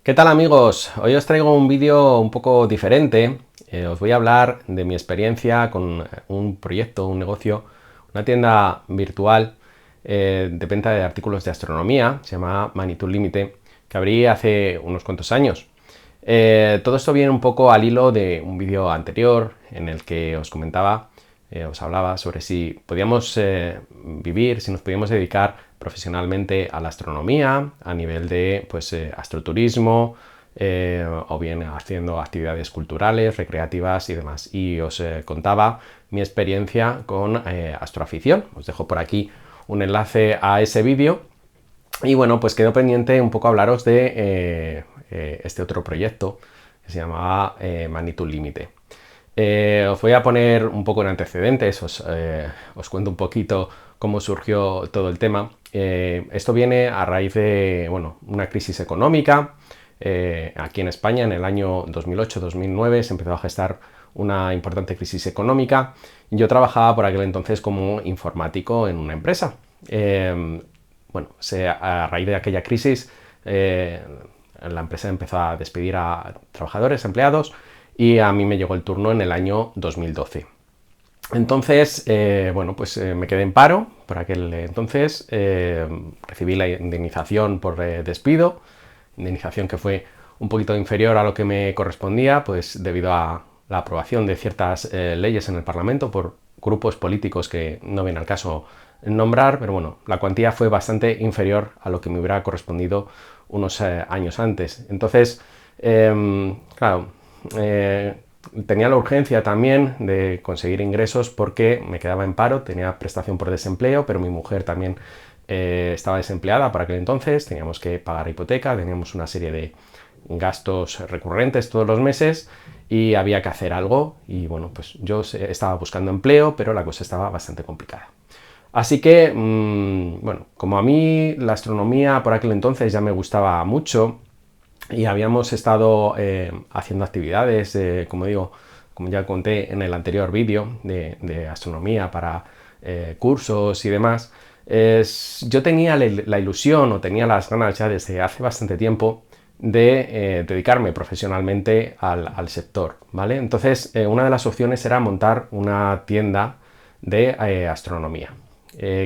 ¿Qué tal, amigos? Hoy os traigo un vídeo un poco diferente. Os voy a hablar de mi experiencia con un proyecto, un negocio, una tienda virtual de venta de artículos de astronomía. Se llama Manitou Límite, que abrí hace unos cuantos años. Todo esto viene un poco al hilo de un vídeo anterior en el que os comentaba, os hablaba sobre si podíamos vivir, si nos podíamos dedicar profesionalmente a la astronomía a nivel de astroturismo, o bien haciendo actividades culturales, recreativas y demás. Y os contaba mi experiencia con astroafición. Os dejo por aquí un enlace a ese vídeo. Y bueno, pues quedó pendiente un poco hablaros de este otro proyecto que se llamaba Manitou Límite. Os voy a poner un poco en antecedentes, os cuento un poquito cómo surgió todo el tema. Esto viene a raíz de una crisis económica. Aquí en España en el año 2008-2009 se empezó a gestar una importante crisis económica. Yo trabajaba por aquel entonces como informático en una empresa. A raíz de aquella crisis, la empresa empezó a despedir a trabajadores, empleados, y a mí me llegó el turno en el año 2012. Entonces, me quedé en paro por aquel entonces, recibí la indemnización por despido, indemnización que fue un poquito inferior a lo que me correspondía, pues debido a la aprobación de ciertas leyes en el Parlamento por grupos políticos que no viene al caso nombrar, pero bueno, la cuantía fue bastante inferior a lo que me hubiera correspondido unos años antes. Entonces, tenía la urgencia también de conseguir ingresos porque me quedaba en paro, tenía prestación por desempleo, pero mi mujer también estaba desempleada para aquel entonces, teníamos que pagar hipoteca, teníamos una serie de gastos recurrentes todos los meses y había que hacer algo. Y bueno, pues yo estaba buscando empleo, pero la cosa estaba bastante complicada. Así que, como a mí la astronomía por aquel entonces ya me gustaba mucho y habíamos estado haciendo actividades, como digo, como ya conté en el anterior vídeo, de astronomía para cursos y demás, yo tenía la ilusión o tenía las ganas ya desde hace bastante tiempo de dedicarme profesionalmente al sector, ¿vale? Entonces, una de las opciones era montar una tienda de astronomía.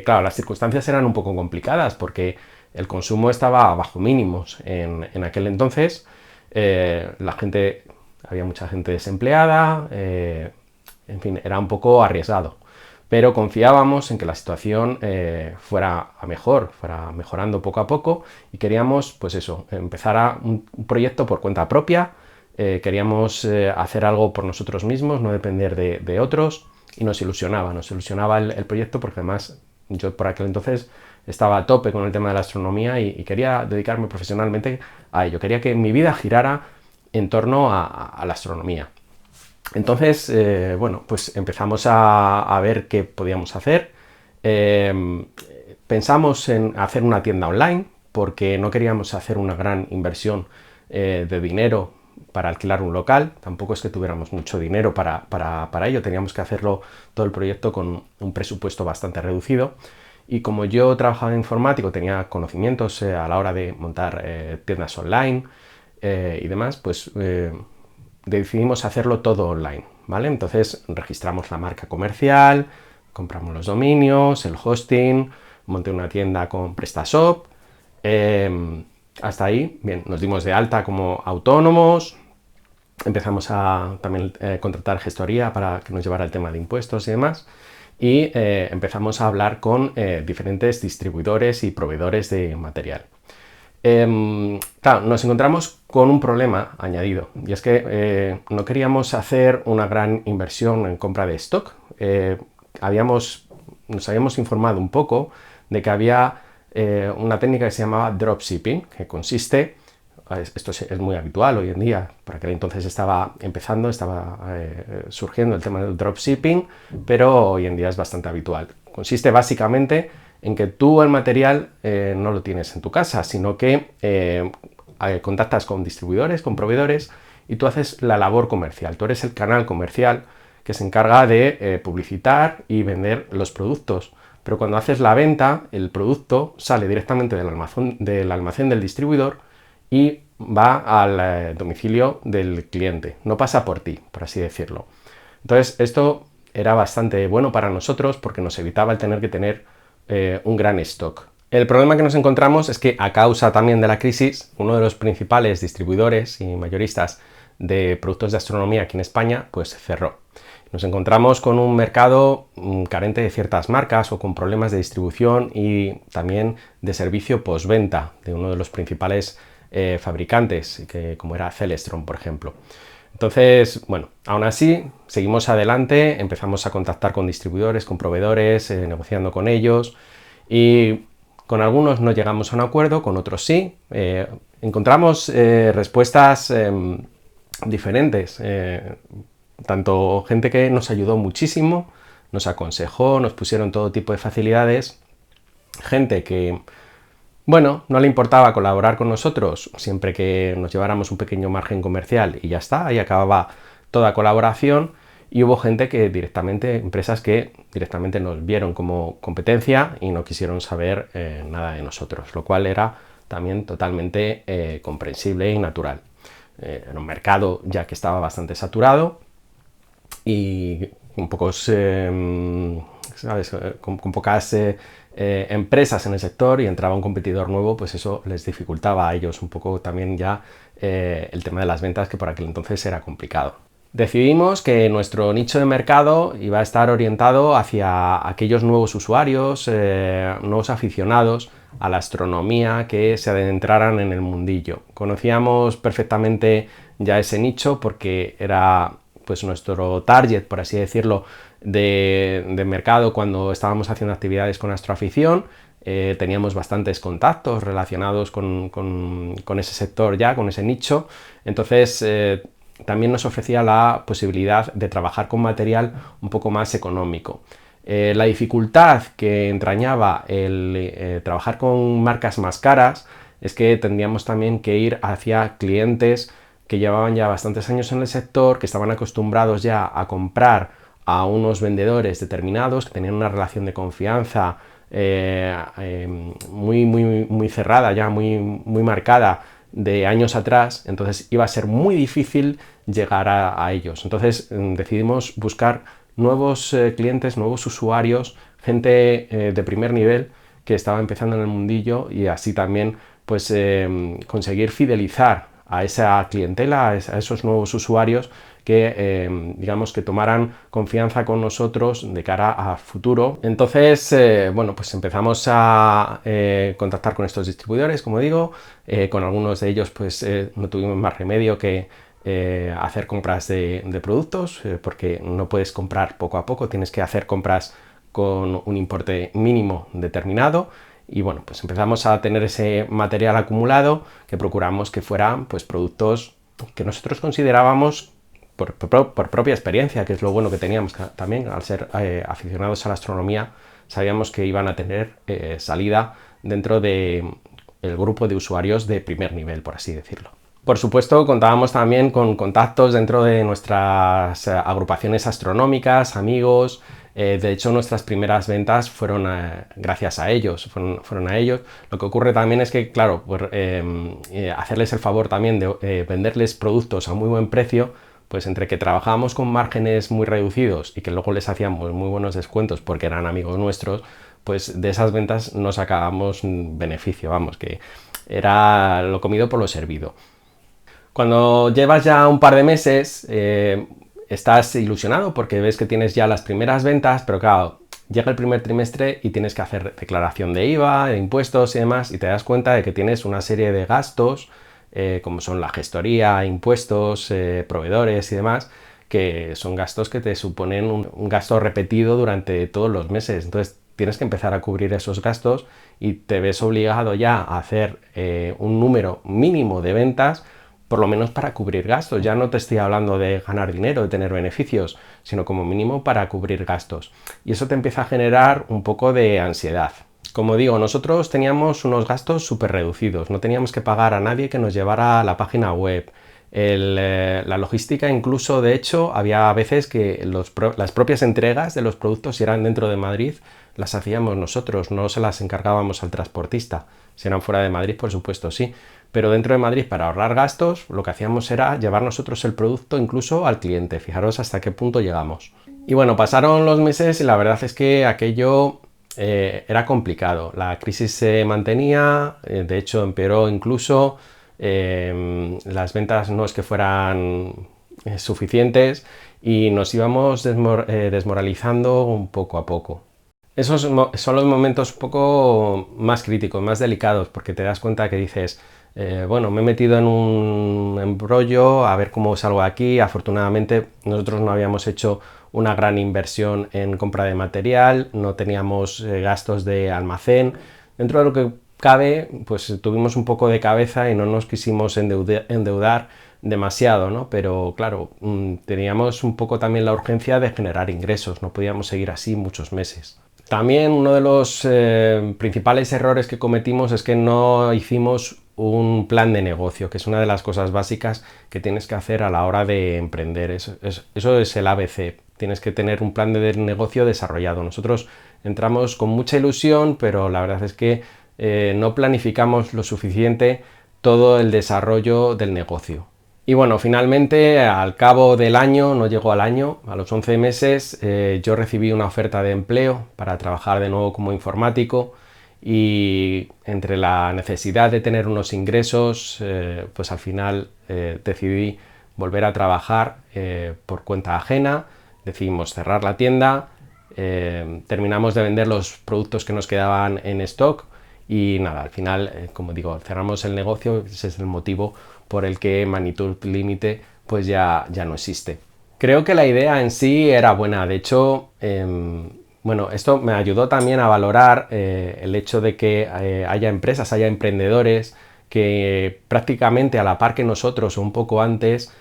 Claro, las circunstancias eran un poco complicadas porque el consumo estaba bajo mínimos en aquel entonces. Había mucha gente desempleada, en fin, era un poco arriesgado. Pero confiábamos en que la situación fuera a mejor, fuera mejorando poco a poco, y queríamos, pues eso, empezar un proyecto por cuenta propia. Queríamos hacer algo por nosotros mismos, no depender de otros, y nos ilusionaba el proyecto porque además yo por aquel entonces estaba a tope con el tema de la astronomía y quería dedicarme profesionalmente a ello. Quería que mi vida girara en torno a la astronomía. Entonces, pues empezamos a ver qué podíamos hacer. Pensamos en hacer una tienda online porque no queríamos hacer una gran inversión de dinero para alquilar un local. Tampoco es que tuviéramos mucho dinero para ello. Teníamos que hacerlo todo el proyecto con un presupuesto bastante reducido. Y como yo trabajaba en informático, tenía conocimientos a la hora de montar tiendas online y demás, pues decidimos hacerlo todo online, ¿vale? Entonces registramos la marca comercial, compramos los dominios, el hosting, monté una tienda con PrestaShop. Hasta ahí, bien, nos dimos de alta como autónomos, empezamos a también contratar gestoría para que nos llevara el tema de impuestos y demás, y empezamos a hablar con diferentes distribuidores y proveedores de material. Claro, nos encontramos con un problema añadido, y es que no queríamos hacer una gran inversión en compra de stock. Nos habíamos informado un poco de que había una técnica que se llamaba dropshipping, que consiste, esto es muy habitual hoy en día, por aquel entonces estaba surgiendo el tema del dropshipping, pero hoy en día es bastante habitual. Consiste básicamente en que tú el material no lo tienes en tu casa, sino que contactas con distribuidores, con proveedores, y tú haces la labor comercial. Tú eres el canal comercial que se encarga de publicitar y vender los productos. Pero cuando haces la venta, el producto sale directamente del almacén del distribuidor y va al domicilio del cliente, no pasa por ti, por así decirlo. Entonces, esto era bastante bueno para nosotros porque nos evitaba el tener que tener un gran stock. El problema que nos encontramos es que a causa también de la crisis, uno de los principales distribuidores y mayoristas de productos de astronomía aquí en España, pues cerró. Nos encontramos con un mercado carente de ciertas marcas o con problemas de distribución y también de servicio postventa de uno de los principales fabricantes, como era Celestron, por ejemplo. Entonces, bueno, aún así, seguimos adelante, empezamos a contactar con distribuidores, con proveedores, negociando con ellos y con algunos no llegamos a un acuerdo, con otros sí. Encontramos respuestas diferentes, tanto gente que nos ayudó muchísimo, nos aconsejó, nos pusieron todo tipo de facilidades, gente que, bueno, no le importaba colaborar con nosotros siempre que nos lleváramos un pequeño margen comercial y ya está, ahí acababa toda colaboración. Y hubo gente que directamente, empresas que directamente nos vieron como competencia y no quisieron saber nada de nosotros, lo cual era también totalmente comprensible y natural. Era un mercado ya que estaba bastante saturado y con pocos, ¿sabes? Con pocas empresas en el sector, y entraba un competidor nuevo, pues eso les dificultaba a ellos un poco también ya el tema de las ventas, que por aquel entonces era complicado. Decidimos que nuestro nicho de mercado iba a estar orientado hacia aquellos nuevos usuarios, nuevos aficionados a la astronomía que se adentraran en el mundillo. Conocíamos perfectamente ya ese nicho porque era pues nuestro target, por así decirlo, de mercado cuando estábamos haciendo actividades con astroafición. Teníamos bastantes contactos relacionados con ese sector ya, con ese nicho. Entonces, también nos ofrecía la posibilidad de trabajar con material un poco más económico. La dificultad que entrañaba el trabajar con marcas más caras es que tendríamos también que ir hacia clientes que llevaban ya bastantes años en el sector, que estaban acostumbrados ya a comprar a unos vendedores determinados, que tenían una relación de confianza muy cerrada, ya muy marcada, de años atrás. Entonces iba a ser muy difícil llegar a ellos. Entonces decidimos buscar nuevos clientes, nuevos usuarios, gente de primer nivel que estaba empezando en el mundillo, y así también pues conseguir fidelizar a esa clientela, a esos nuevos usuarios que digamos que tomaran confianza con nosotros de cara a futuro. Entonces, bueno, pues empezamos a contactar con estos distribuidores, como digo, con algunos de ellos pues no tuvimos más remedio que hacer compras de productos, porque no puedes comprar poco a poco, tienes que hacer compras con un importe mínimo determinado. Y bueno, pues empezamos a tener ese material acumulado que procuramos que fueran pues productos que nosotros considerábamos por propia experiencia, que es lo bueno que teníamos también al ser aficionados a la astronomía, sabíamos que iban a tener salida dentro del grupo de usuarios de primer nivel, por así decirlo. Por supuesto, contábamos también con contactos dentro de nuestras agrupaciones astronómicas, amigos. De hecho, nuestras primeras ventas fueron gracias a ellos, fueron a ellos. Lo que ocurre también es que, claro, por hacerles el favor también de venderles productos a muy buen precio, pues entre que trabajábamos con márgenes muy reducidos y que luego les hacíamos muy buenos descuentos porque eran amigos nuestros, pues de esas ventas no sacábamos beneficio, vamos, que era lo comido por lo servido. Cuando llevas ya un par de meses, estás ilusionado porque ves que tienes ya las primeras ventas, pero claro, llega el primer trimestre y tienes que hacer declaración de IVA, de impuestos y demás, y te das cuenta de que tienes una serie de gastos, como son la gestoría, impuestos, proveedores y demás, que son gastos que te suponen un gasto repetido durante todos los meses. Entonces tienes que empezar a cubrir esos gastos y te ves obligado ya a hacer un número mínimo de ventas, por lo menos para cubrir gastos. Ya no te estoy hablando de ganar dinero, de tener beneficios, sino como mínimo para cubrir gastos. Y eso te empieza a generar un poco de ansiedad. Como digo, nosotros teníamos unos gastos súper reducidos, no teníamos que pagar a nadie que nos llevara a la página web. La logística, incluso, de hecho, había veces que las propias entregas de los productos, si eran dentro de Madrid, las hacíamos nosotros, no se las encargábamos al transportista. Si eran fuera de Madrid, por supuesto, sí. pero dentro de Madrid, para ahorrar gastos, lo que hacíamos era llevar nosotros el producto incluso al cliente. Fijaros hasta qué punto llegamos. Y bueno, pasaron los meses y la verdad es que aquello era complicado. La crisis se mantenía, de hecho empeoró incluso, las ventas no es que fueran suficientes y nos íbamos desmoralizando un poco a poco. Esos son los momentos un poco más críticos, más delicados, porque te das cuenta que dices, bueno, me he metido en un embrollo, a ver cómo salgo de aquí. Afortunadamente nosotros no habíamos hecho una gran inversión en compra de material, no teníamos gastos de almacén. Dentro de lo que cabe, pues tuvimos un poco de cabeza y no nos quisimos endeudar demasiado, ¿no? Pero claro, teníamos un poco también la urgencia de generar ingresos, no podíamos seguir así muchos meses. También uno de los principales errores que cometimos es que no hicimos un plan de negocio, que es una de las cosas básicas que tienes que hacer a la hora de emprender. Eso es el ABC. Tienes que tener un plan de negocio desarrollado. Nosotros entramos con mucha ilusión, pero la verdad es que no planificamos lo suficiente todo el desarrollo del negocio. Y bueno, finalmente, al cabo del año, no llegó al año, a los 11 meses, yo recibí una oferta de empleo para trabajar de nuevo como informático y entre la necesidad de tener unos ingresos, pues al final decidí volver a trabajar por cuenta ajena, decidimos cerrar la tienda, terminamos de vender los productos que nos quedaban en stock y nada, al final, como digo, cerramos el negocio, ese es el motivo por el que Magnitud Límite pues ya no existe. Creo que la idea en sí era buena, de hecho, bueno, esto me ayudó también a valorar el hecho de que haya empresas, haya emprendedores que prácticamente a la par que nosotros o un poco antes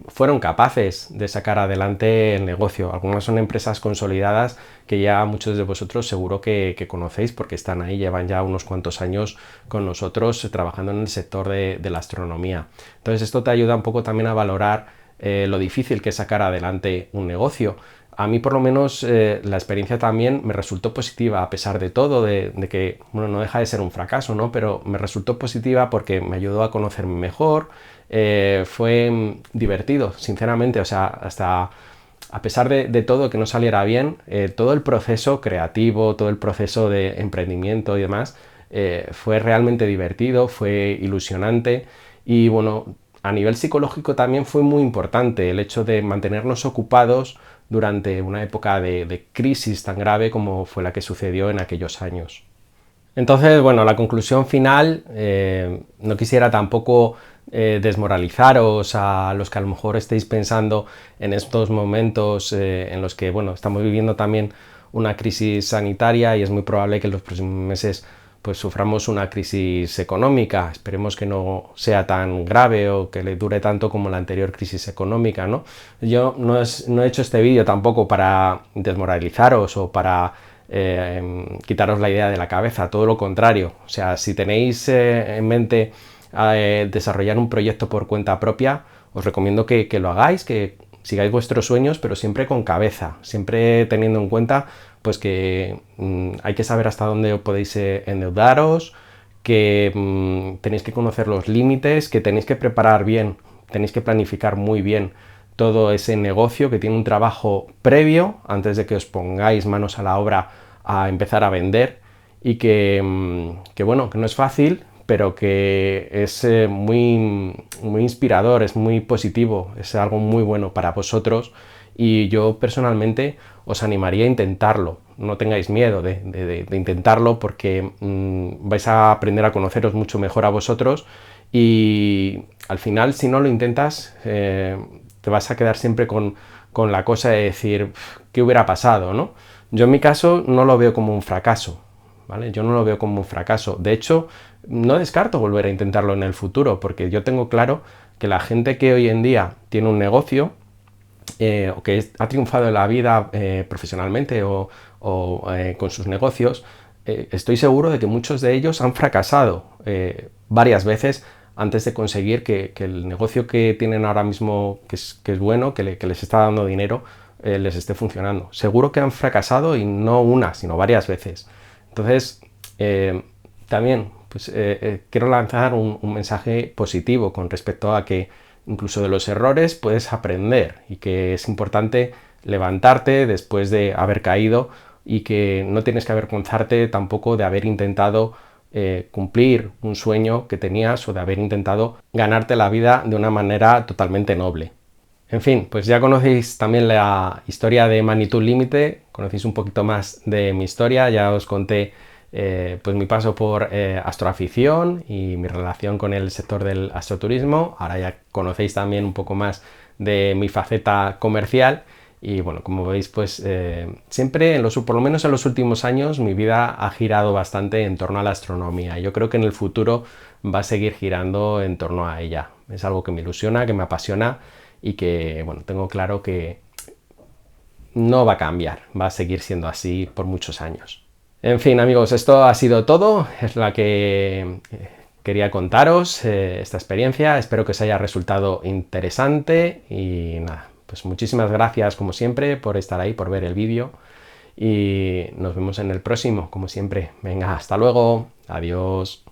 fueron capaces de sacar adelante el negocio. Algunas son empresas consolidadas que ya muchos de vosotros seguro que conocéis porque están ahí, llevan ya unos cuantos años con nosotros trabajando en el sector de la astronomía. Entonces esto te ayuda un poco también a valorar lo difícil que es sacar adelante un negocio. A mí por lo menos la experiencia también me resultó positiva a pesar de todo, de que bueno, no deja de ser un fracaso, ¿no? Pero me resultó positiva porque me ayudó a conocerme mejor, fue divertido, sinceramente, o sea, hasta a pesar de todo que no saliera bien, todo el proceso creativo, todo el proceso de emprendimiento y demás, fue realmente divertido, fue ilusionante y bueno, a nivel psicológico también fue muy importante el hecho de mantenernos ocupados durante una época de crisis tan grave como fue la que sucedió en aquellos años. Entonces, bueno, la conclusión final, no quisiera tampoco desmoralizaros a los que a lo mejor estéis pensando en estos momentos en los que, bueno, estamos viviendo también una crisis sanitaria y es muy probable que en los próximos meses pues suframos una crisis económica. Esperemos que no sea tan grave o que le dure tanto como la anterior crisis económica, ¿no? Yo no he hecho este vídeo tampoco para desmoralizaros o para quitaros la idea de la cabeza, todo lo contrario. O sea, si tenéis en mente desarrollar un proyecto por cuenta propia, os recomiendo que lo hagáis, que sigáis vuestros sueños, pero siempre con cabeza, siempre teniendo en cuenta pues que hay que saber hasta dónde podéis endeudaros, que tenéis que conocer los límites, que tenéis que preparar bien, tenéis que planificar muy bien todo ese negocio, que tiene un trabajo previo antes de que os pongáis manos a la obra a empezar a vender y que bueno, que no es fácil, pero que es muy inspirador, es muy positivo, es algo muy bueno para vosotros y yo personalmente os animaría a intentarlo. No tengáis miedo de intentarlo porque vais a aprender a conoceros mucho mejor a vosotros y al final si no lo intentas te vas a quedar siempre con la cosa de decir ¿qué hubiera pasado?, ¿no? Yo en mi caso no lo veo como un fracaso, ¿vale? Yo no lo veo como un fracaso. De hecho, no descarto volver a intentarlo en el futuro, porque yo tengo claro que la gente que hoy en día tiene un negocio o que ha triunfado en la vida profesionalmente o con sus negocios, estoy seguro de que muchos de ellos han fracasado varias veces antes de conseguir que el negocio que tienen ahora mismo, que es bueno, que les está dando dinero, les esté funcionando. Seguro que han fracasado y no una, sino varias veces. Entonces, también pues quiero lanzar un mensaje positivo con respecto a que incluso de los errores puedes aprender y que es importante levantarte después de haber caído y que no tienes que avergonzarte tampoco de haber intentado cumplir un sueño que tenías o de haber intentado ganarte la vida de una manera totalmente noble. En fin, pues ya conocéis también la historia de Magnitud Límite, conocéis un poquito más de mi historia, ya os conté pues mi paso por astroafición y mi relación con el sector del astroturismo. Ahora ya conocéis también un poco más de mi faceta comercial y bueno, como veis, pues siempre, por lo menos en los últimos años, mi vida ha girado bastante en torno a la astronomía. Yo creo que en el futuro va a seguir girando en torno a ella. Es algo que me ilusiona, que me apasiona y que, bueno, tengo claro que no va a cambiar, va a seguir siendo así por muchos años. En fin, amigos, esto ha sido todo, es la que quería contaros, esta experiencia, espero que os haya resultado interesante y nada, pues muchísimas gracias como siempre por estar ahí, por ver el vídeo y nos vemos en el próximo, como siempre. Venga, hasta luego, adiós.